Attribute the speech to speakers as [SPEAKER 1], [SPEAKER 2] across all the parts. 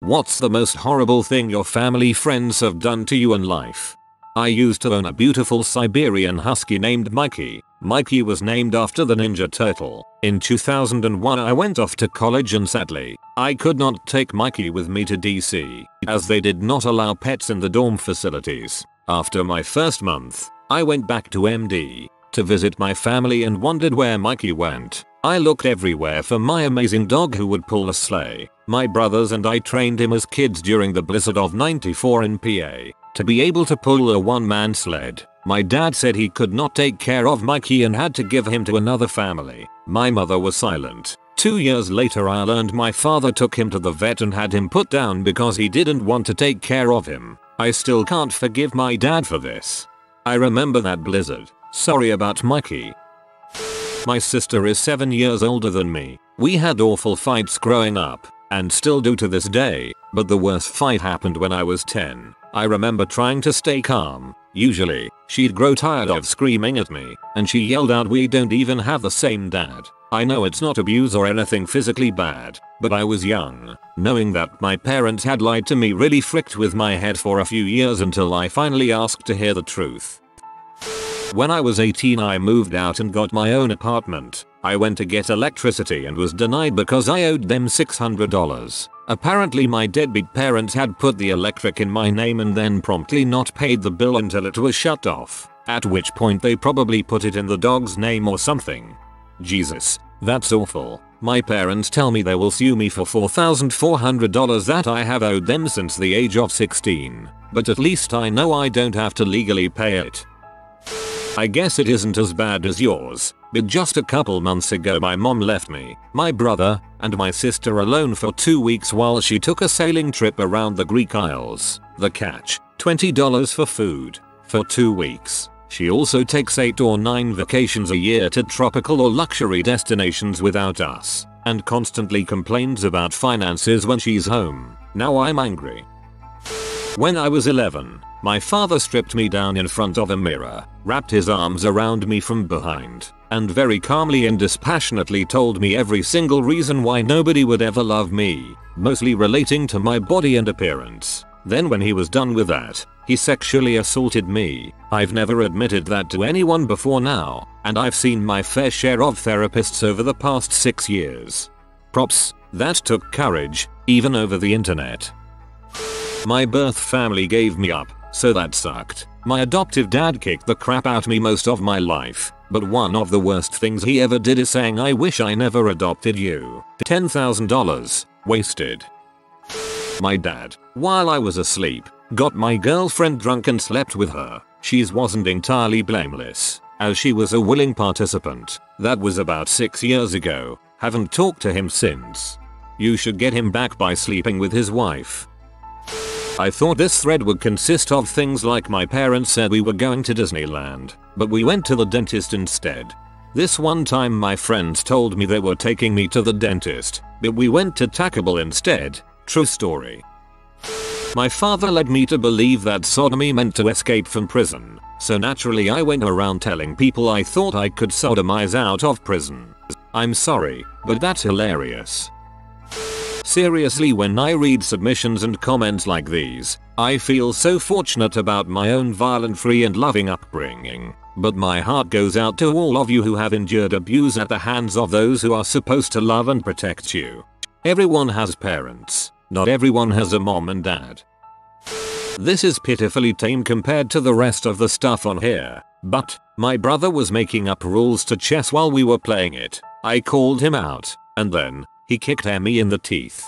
[SPEAKER 1] What's the most horrible thing your family friends have done to you in life? I used to own a beautiful Siberian Husky named Mikey. Mikey was named after the Ninja Turtle. In 2001 I went off to college and sadly, I could not take Mikey with me to DC as they did not allow pets in the dorm facilities. After my first month, I went back to MD to visit my family and wondered where Mikey went. I looked everywhere for my amazing dog who would pull a sleigh. My brothers and I trained him as kids during the blizzard of '94 in PA to be able to pull a one-man sled. My dad said he could not take care of Mikey and had to give him to another family. My mother was silent. 2 years later I learned my father took him to the vet and had him put down because he didn't want to take care of him. I still can't forgive my dad for this. I remember that blizzard. Sorry about Mikey. My sister is 7 years older than me. We had awful fights growing up, and still do to this day, but the worst fight happened when I was 10. I remember trying to stay calm. Usually, she'd grow tired of screaming at me, and she yelled out, "We don't even have the same dad." I know it's not abuse or anything physically bad, but I was young. Knowing that my parents had lied to me really fricked with my head for a few years until I finally asked to hear the truth. When I was 18 I moved out and got my own apartment. I went to get electricity and was denied because I owed them $600. Apparently my deadbeat parents had put the electric in my name and then promptly not paid the bill until it was shut off, at which point they probably put it in the dog's name or something. Jesus, that's awful. My parents tell me they will sue me for $4,400 that I have owed them since the age of 16, but at least I know I don't have to legally pay it. I guess it isn't as bad as yours, but just a couple months ago my mom left me, my brother, and my sister alone for 2 weeks while she took a sailing trip around the Greek Isles. The catch, $20 for food, for 2 weeks. She also takes 8 or 9 vacations a year to tropical or luxury destinations without us, and constantly complains about finances when she's home. Now I'm angry. When I was 11, my father stripped me down in front of a mirror, wrapped his arms around me from behind, and very calmly and dispassionately told me every single reason why nobody would ever love me, mostly relating to my body and appearance. Then when he was done with that, he sexually assaulted me. I've never admitted that to anyone before now, and I've seen my fair share of therapists over the past 6 years. Props, that took courage, even over the internet. My birth family gave me up, so that sucked. My adoptive dad kicked the crap out of me most of my life, but one of the worst things he ever did is saying I wish I never adopted you. $10,000, wasted. My dad, while I was asleep, got my girlfriend drunk and slept with her. She wasn't entirely blameless, as she was a willing participant. That was about 6 years ago. Haven't talked to him since. You should get him back by sleeping with his wife. I thought this thread would consist of things like my parents said we were going to Disneyland, but we went to the dentist instead. This one time my friends told me they were taking me to the dentist, but we went to Taco Bell instead. True story. My father led me to believe that sodomy meant to escape from prison, so naturally I went around telling people I thought I could sodomize out of prison. I'm sorry, but that's hilarious. Seriously, when I read submissions and comments like these, I feel so fortunate about my own violent-free and loving upbringing, but my heart goes out to all of you who have endured abuse at the hands of those who are supposed to love and protect you. Everyone has parents. Not everyone has a mom and dad. This is pitifully tame compared to the rest of the stuff on here, but my brother was making up rules to chess while we were playing it. I called him out, and then he kicked me in the teeth.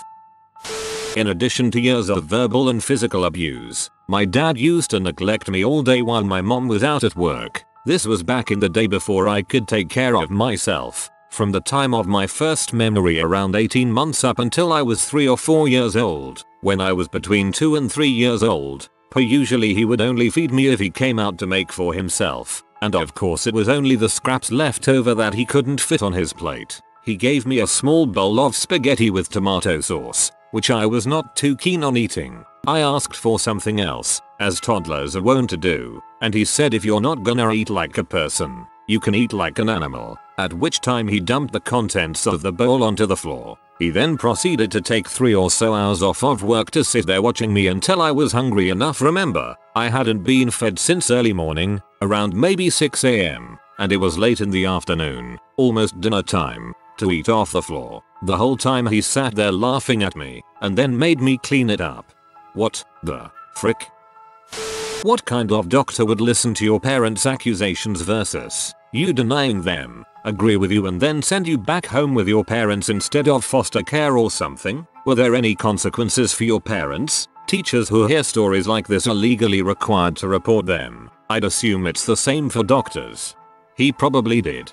[SPEAKER 1] In addition to years of verbal and physical abuse, my dad used to neglect me all day while my mom was out at work. This was back in the day before I could take care of myself. From the time of my first memory around 18 months up until I was 3 or 4 years old. When I was between 2 and 3 years old, usually he would only feed me if he came out to make for himself, and of course it was only the scraps left over that he couldn't fit on his plate. He gave me a small bowl of spaghetti with tomato sauce, which I was not too keen on eating. I asked for something else, as toddlers are wont to do, and he said if you're not gonna eat like a person, you can eat like an animal, at which time he dumped the contents of the bowl onto the floor. He then proceeded to take 3 or so hours off of work to sit there watching me until I was hungry enough. Remember, I hadn't been fed since early morning, around maybe 6 AM, and it was late in the afternoon, almost dinner time, to eat off the floor. The whole time he sat there laughing at me, and then made me clean it up. What the frick? What kind of doctor would listen to your parents' accusations versus you denying them, agree with you and then send you back home with your parents instead of foster care or something? Were there any consequences for your parents? Teachers who hear stories like this are legally required to report them. I'd assume it's the same for doctors. He probably did.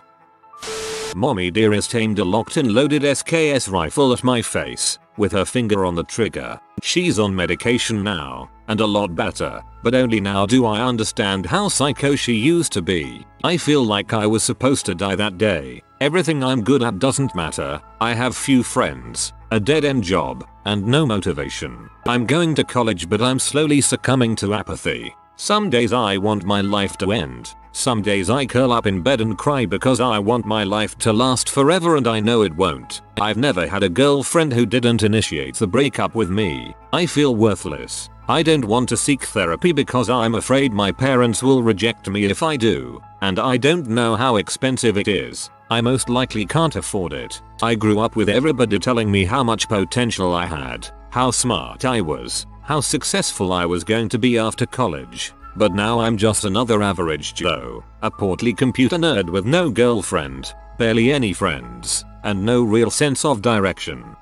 [SPEAKER 1] Mommy dearest aimed a locked and loaded SKS rifle at my face, with her finger on the trigger. She's on medication now, and a lot better, but only now do I understand how psycho she used to be. I feel like I was supposed to die that day. Everything I'm good at doesn't matter. I have few friends, a dead-end job, and no motivation. I'm going to college but I'm slowly succumbing to apathy. Some days I want my life to end. Some days I curl up in bed and cry because I want my life to last forever and I know it won't. I've never had a girlfriend who didn't initiate the breakup with me. I feel worthless. I don't want to seek therapy because I'm afraid my parents will reject me if I do. And I don't know how expensive it is. I most likely can't afford it. I grew up with everybody telling me how much potential I had, how smart I was, how successful I was going to be after college. But now I'm just another average Joe, a portly computer nerd with no girlfriend, barely any friends, and no real sense of direction.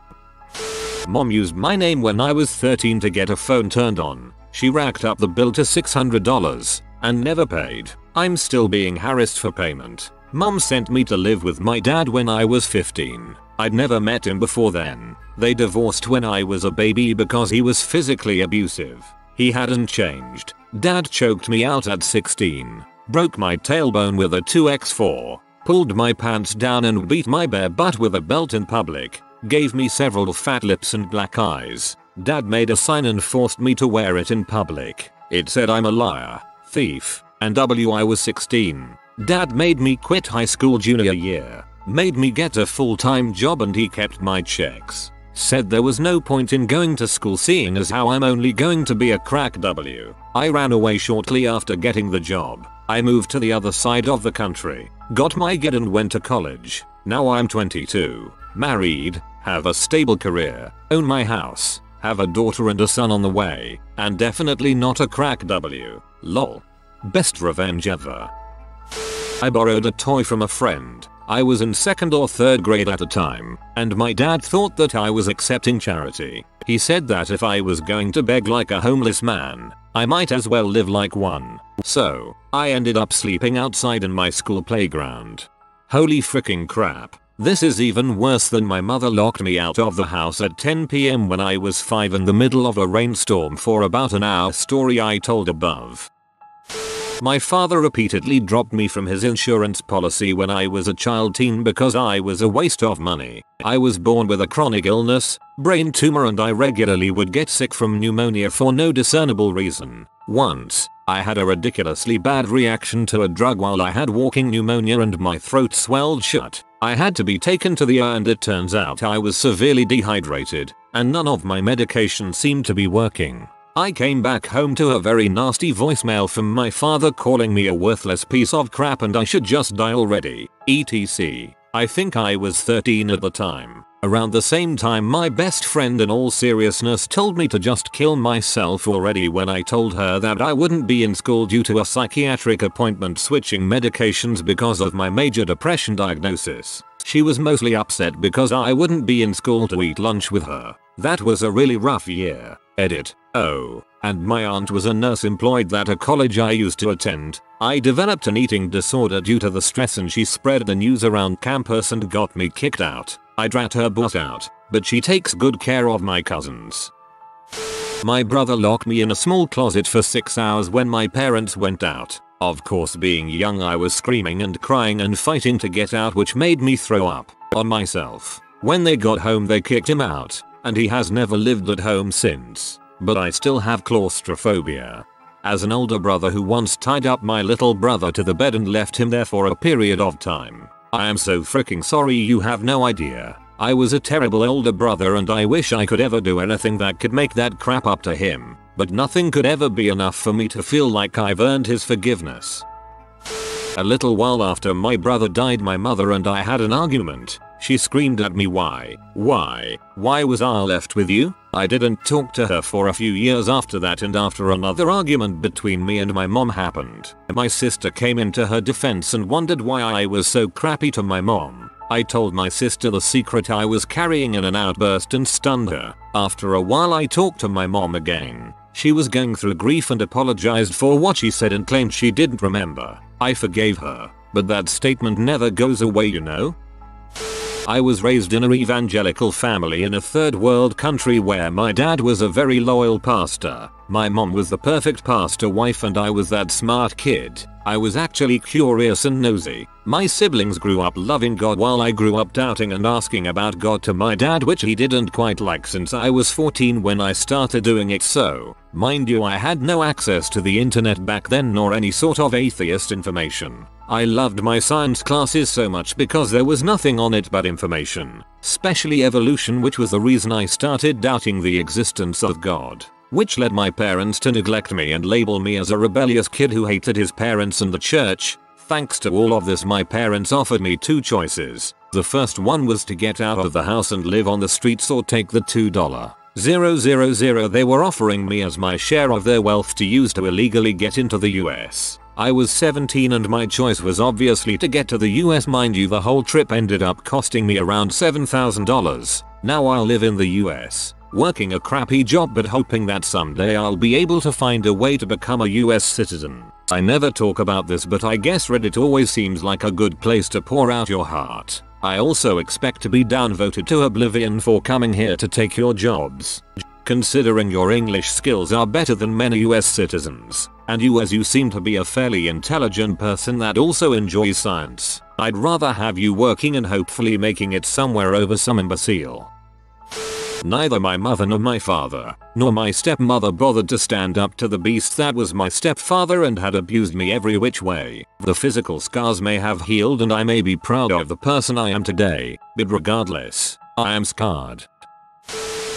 [SPEAKER 1] Mom used my name when I was 13 to get a phone turned on. She racked up the bill to $600 and never paid. I'm still being harassed for payment. Mom sent me to live with my dad when I was 15. I'd never met him before then. They divorced when I was a baby because he was physically abusive. He hadn't changed. Dad choked me out at 16, broke my tailbone with a 2x4, pulled my pants down and beat my bare butt with a belt in public, gave me several fat lips and black eyes. Dad made a sign and forced me to wear it in public. It said I'm a liar, thief, and I was 16. Dad made me quit high school junior year, made me get a full-time job and he kept my checks. Said there was no point in going to school seeing as how I'm only going to be a crack W. I ran away shortly after getting the job. I moved to the other side of the country, got my GED and went to college. Now I'm 22, married, have a stable career, own my house, have a daughter and a son on the way, and definitely not a crack W. Lol. Best revenge ever. I borrowed a toy from a friend. I was in 2nd or 3rd grade at the time, and my dad thought that I was accepting charity. He said that if I was going to beg like a homeless man, I might as well live like one. So, I ended up sleeping outside in my school playground. Holy freaking crap. This is even worse than my mother locked me out of the house at 10 PM when I was 5 in the middle of a rainstorm for about an hour. Story I told above. My father repeatedly dropped me from his insurance policy when I was a child teen because I was a waste of money. I was born with a chronic illness, brain tumor, and I regularly would get sick from pneumonia for no discernible reason. Once, I had a ridiculously bad reaction to a drug while I had walking pneumonia and my throat swelled shut. I had to be taken to the ER and it turns out I was severely dehydrated, and none of my medication seemed to be working. I came back home to a very nasty voicemail from my father calling me a worthless piece of crap and I should just die already, etc. I think I was 13 at the time. Around the same time my best friend in all seriousness told me to just kill myself already when I told her that I wouldn't be in school due to a psychiatric appointment switching medications because of my major depression diagnosis. She was mostly upset because I wouldn't be in school to eat lunch with her. That was a really rough year. Edit. Oh, and my aunt was a nurse employed at a college I used to attend. I developed an eating disorder due to the stress and she spread the news around campus and got me kicked out. I drat her boss out, but she takes good care of my cousins. My brother locked me in a small closet for 6 hours when my parents went out. Of course, being young I was screaming and crying and fighting to get out, which made me throw up on myself. When they got home they kicked him out, and he has never lived at home since. But I still have claustrophobia. As an older brother who once tied up my little brother to the bed and left him there for a period of time, I am so freaking sorry you have no idea. I was a terrible older brother and I wish I could ever do anything that could make that crap up to him, but nothing could ever be enough for me to feel like I've earned his forgiveness. A little while after my brother died, my mother and I had an argument. She screamed at me, why was I left with you? I didn't talk to her for a few years after that, and after another argument between me and my mom happened, my sister came into her defense and wondered why I was so crappy to my mom. I told my sister the secret I was carrying in an outburst and stunned her. After a while I talked to my mom again. She was going through grief and apologized for what she said and claimed she didn't remember. I forgave her, but that statement never goes away, you know? I was raised in an evangelical family in a third world country where my dad was a very loyal pastor. My mom was the perfect pastor wife and I was that smart kid. I was actually curious and nosy. My siblings grew up loving God while I grew up doubting and asking about God to my dad, which he didn't quite like since I was 14 when I started doing it. So, mind you, I had no access to the internet back then nor any sort of atheist information. I loved my science classes so much because there was nothing on it but information, especially evolution, which was the reason I started doubting the existence of God, which led my parents to neglect me and label me as a rebellious kid who hated his parents and the church. Thanks to all of this, my parents offered me two choices. The first one was to get out of the house and live on the streets, or take the $2,000 they were offering me as my share of their wealth to use to illegally get into the US. I was 17 and my choice was obviously to get to the US. Mind you, the whole trip ended up costing me around $7,000. Now I live in the US, working a crappy job but hoping that someday I'll be able to find a way to become a US citizen. I never talk about this, but I guess Reddit always seems like a good place to pour out your heart. I also expect to be downvoted to oblivion for coming here to take your jobs. Considering your English skills are better than many US citizens, and you seem to be a fairly intelligent person that also enjoys science, I'd rather have you working and hopefully making it somewhere over some imbecile. Neither my mother nor my father, nor my stepmother bothered to stand up to the beast that was my stepfather and had abused me every which way. The physical scars may have healed and I may be proud of the person I am today, but regardless, I am scarred.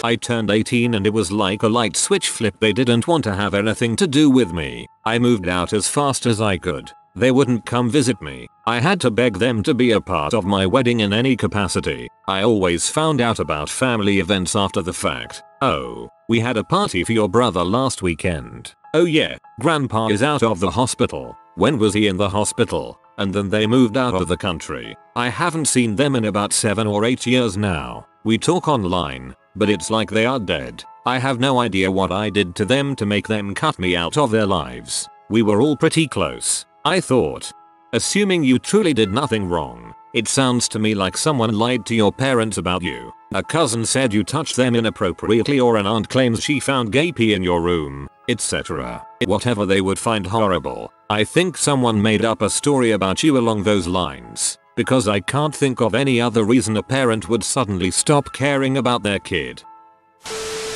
[SPEAKER 1] I turned 18 and it was like a light switch flipped. They didn't want to have anything to do with me. I moved out as fast as I could. They wouldn't come visit me. I had to beg them to be a part of my wedding in any capacity. I always found out about family events after the fact. Oh, we had a party for your brother last weekend. Oh yeah, grandpa is out of the hospital. When was he in the hospital? And then they moved out of the country. I haven't seen them in about 7 or 8 years now. We talk online, but it's like they are dead. I have no idea what I did to them to make them cut me out of their lives. We were all pretty close, I thought. Assuming you truly did nothing wrong, it sounds to me like someone lied to your parents about you. A cousin said you touched them inappropriately, or an aunt claims she found gay pee in your room, etc. Whatever they would find horrible. I think someone made up a story about you along those lines, because I can't think of any other reason a parent would suddenly stop caring about their kid.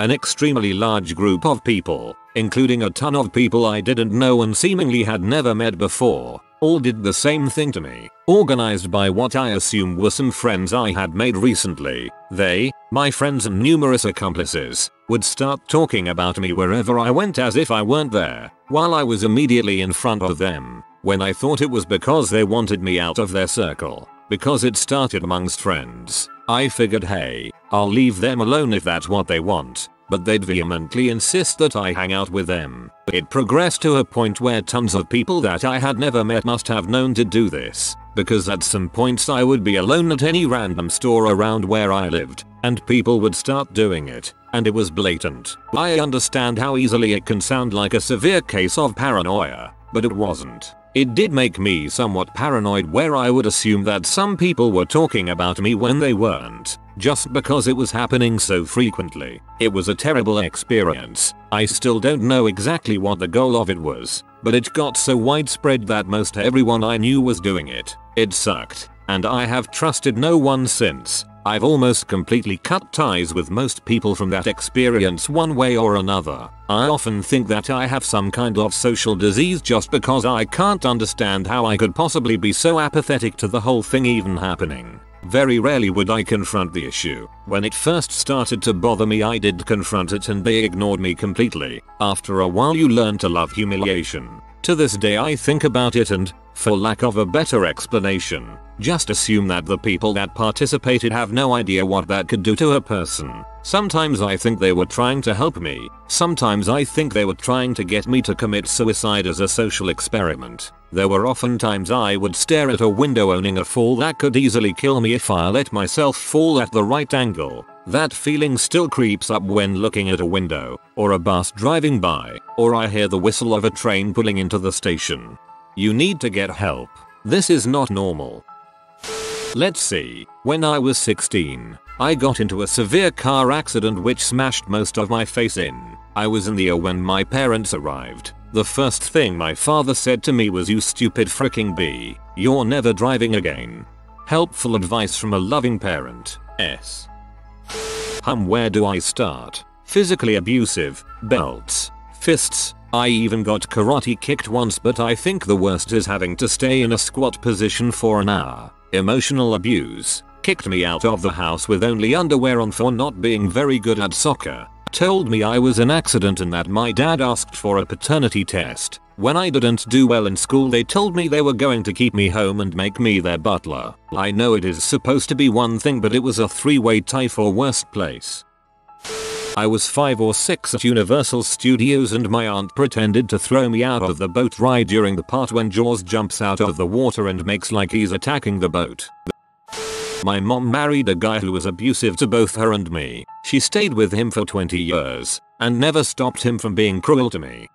[SPEAKER 1] An extremely large group of people, including a ton of people I didn't know and seemingly had never met before, all did the same thing to me, organized by what I assume were some friends I had made recently. They, my friends and numerous accomplices, would start talking about me wherever I went as if I weren't there, while I was immediately in front of them, when I thought it was because they wanted me out of their circle, because it started amongst friends. I figured, hey, I'll leave them alone if that's what they want, but they'd vehemently insist that I hang out with them. It progressed to a point where tons of people that I had never met must have known to do this, because at some points I would be alone at any random store around where I lived, and people would start doing it, and it was blatant. I understand how easily it can sound like a severe case of paranoia, but it wasn't. It did make me somewhat paranoid, where I would assume that some people were talking about me when they weren't, just because it was happening so frequently. It was a terrible experience. I still don't know exactly what the goal of it was, but it got so widespread that most everyone I knew was doing it. It sucked, and I have trusted no one since. I've almost completely cut ties with most people from that experience one way or another. I often think that I have some kind of social disease just because I can't understand how I could possibly be so apathetic to the whole thing even happening. Very rarely would I confront the issue. When it first started to bother me, I did confront it and they ignored me completely. After a while you learn to love humiliation. To this day I think about it and, for lack of a better explanation, just assume that the people that participated have no idea what that could do to a person. Sometimes I think they were trying to help me. Sometimes I think they were trying to get me to commit suicide as a social experiment. There were often times I would stare at a window owning a fall that could easily kill me if I let myself fall at the right angle. That feeling still creeps up when looking at a window, or a bus driving by, or I hear the whistle of a train pulling into the station. You need to get help. This is not normal. Let's see. When I was 16, I got into a severe car accident which smashed most of my face in. I was in the air when my parents arrived. The first thing my father said to me was, "You stupid fricking bee, you're never driving again." Helpful advice from a loving parent. S. Where do I start? Physically abusive, belts, fists. I even got karate kicked once, but I think the worst is having to stay in a squat position for an hour. Emotional abuse. Kicked me out of the house with only underwear on for not being very good at soccer. Told me I was an accident and that my dad asked for a paternity test. When I didn't do well in school, they told me they were going to keep me home and make me their butler. I know it is supposed to be one thing, but it was a three-way tie for worst place. I was 5 or 6 at Universal Studios and my aunt pretended to throw me out of the boat ride during the part when Jaws jumps out of the water and makes like he's attacking the boat. My mom married a guy who was abusive to both her and me. She stayed with him for 20 years and never stopped him from being cruel to me.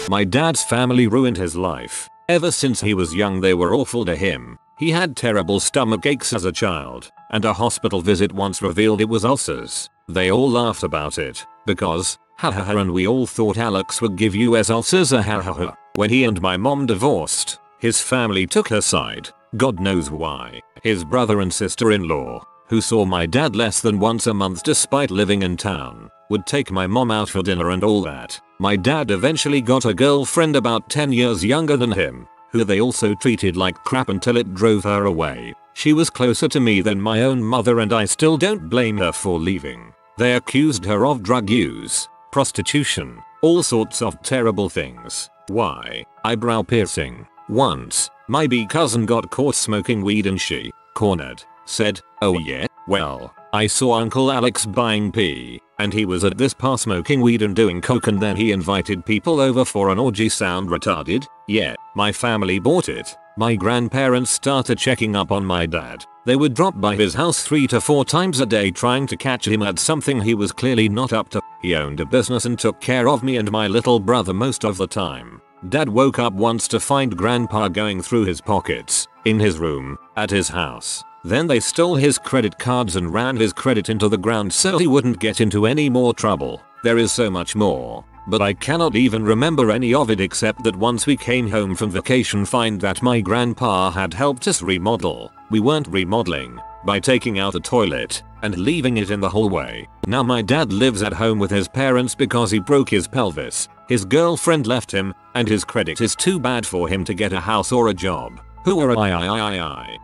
[SPEAKER 1] My dad's family ruined his life. Ever since he was young they were awful to him. He had terrible stomach aches as a child, and a hospital visit once revealed it was ulcers. They all laughed about it, because, hahaha, and we all thought Alex would give US ulcers, hahaha. When he and my mom divorced, his family took her side. God knows why. His brother and sister-in-law, who saw my dad less than once a month despite living in town, would take my mom out for dinner and all that. My dad eventually got a girlfriend about 10 years younger than him, who they also treated like crap until it drove her away. She was closer to me than my own mother and I still don't blame her for leaving. They accused her of drug use, prostitution, all sorts of terrible things. Why? Eyebrow piercing. Once, my B cousin got caught smoking weed and she, cornered, said, "Oh yeah, well, I saw Uncle Alex buying pee, and he was at this bar smoking weed and doing coke and then he invited people over for an orgy. Sound retarded? Yeah, my family bought it." My grandparents started checking up on my dad. They would drop by his house 3 to 4 times a day trying to catch him at something he was clearly not up to. He owned a business and took care of me and my little brother most of the time. Dad woke up once to find grandpa going through his pockets, in his room, at his house. Then they stole his credit cards and ran his credit into the ground so he wouldn't get into any more trouble. There is so much more, but I cannot even remember any of it except that once we came home from vacation find that my grandpa had helped us remodel. We weren't remodeling, by taking out a toilet and leaving it in the hallway. Now my dad lives at home with his parents because he broke his pelvis. His girlfriend left him, and his credit is too bad for him to get a house or a job. Who are I?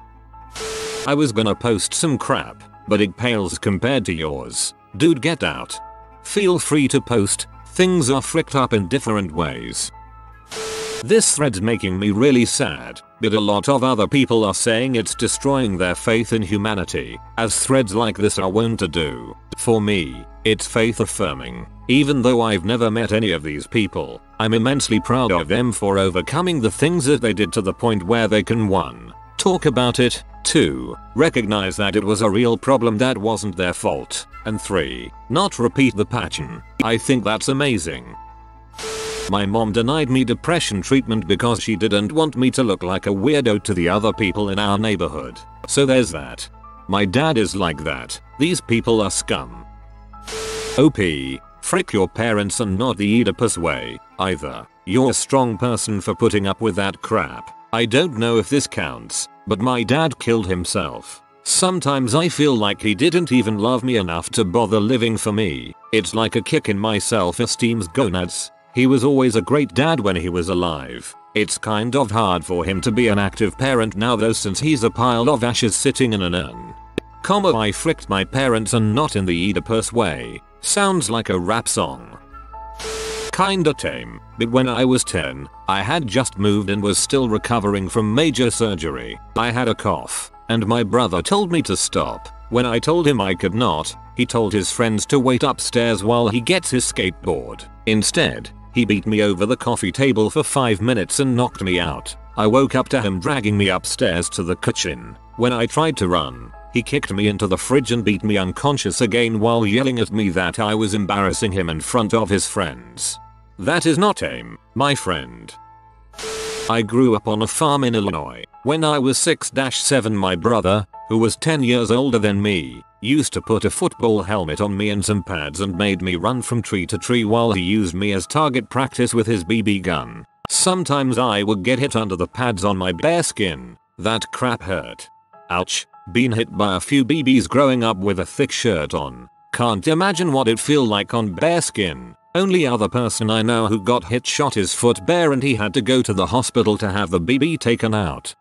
[SPEAKER 1] I was gonna post some crap, but it pales compared to yours. Dude, get out. Feel free to post. Things are fricked up in different ways. This thread's making me really sad, but a lot of other people are saying it's destroying their faith in humanity, as threads like this are wont to do. For me, it's faith affirming. Even though I've never met any of these people, I'm immensely proud of them for overcoming the things that they did to the point where they can 1. Talk about it, 2. Recognize that it was a real problem that wasn't their fault, and 3. Not repeat the pattern. I think that's amazing. My mom denied me depression treatment because she didn't want me to look like a weirdo to the other people in our neighborhood. So there's that. My dad is like that. These people are scum. OP. Frick your parents and not the Oedipus way, either. You're a strong person for putting up with that crap. I don't know if this counts, but my dad killed himself. Sometimes I feel like he didn't even love me enough to bother living for me. It's like a kick in my self-esteem's gonads. He was always a great dad when he was alive, It's kind of hard for him to be an active parent now though, since he's a pile of ashes sitting in an urn. I fricked my parents, and not in the Oedipus way. Sounds like a rap song. Kinda tame, but when I was 10, I had just moved and was still recovering from major surgery. I had a cough, and my brother told me to stop. When I told him I could not, he told his friends to wait upstairs while he gets his skateboard. Instead, he beat me over the coffee table for 5 minutes and knocked me out. I woke up to him dragging me upstairs to the kitchen. When I tried to run, he kicked me into the fridge and beat me unconscious again while yelling at me that I was embarrassing him in front of his friends. That is not tame, my friend. I grew up on a farm in Illinois. When I was 6-7, my brother, who was 10 years older than me, used to put a football helmet on me and some pads and made me run from tree to tree while he used me as target practice with his BB gun. Sometimes I would get hit under the pads on my bare skin. That crap hurt. Ouch. Been hit by a few BBs growing up with a thick shirt on. Can't imagine what it feel like on bare skin. Only other person I know who got hit shot his foot bare and he had to go to the hospital to have the BB taken out.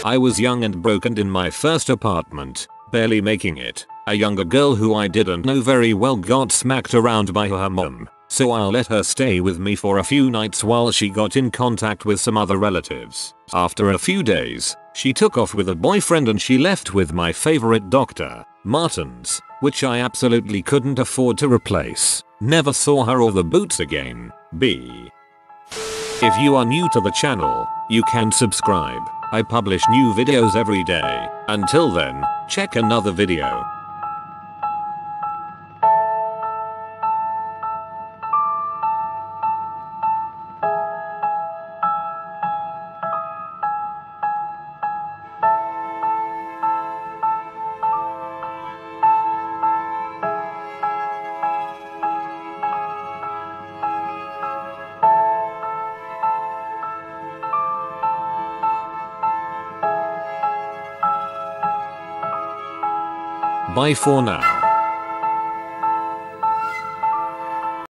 [SPEAKER 1] I was young and broke and in my first apartment, barely making it. A younger girl who I didn't know very well got smacked around by her mom, so I let her stay with me for a few nights while she got in contact with some other relatives. After a few days, she took off with a boyfriend and she left with my favorite doctor, Martens, which I absolutely couldn't afford to replace. Never saw her or the boots again. B. If you are new to the channel, you can subscribe. I publish new videos every day. Until then, check another video. Bye for now.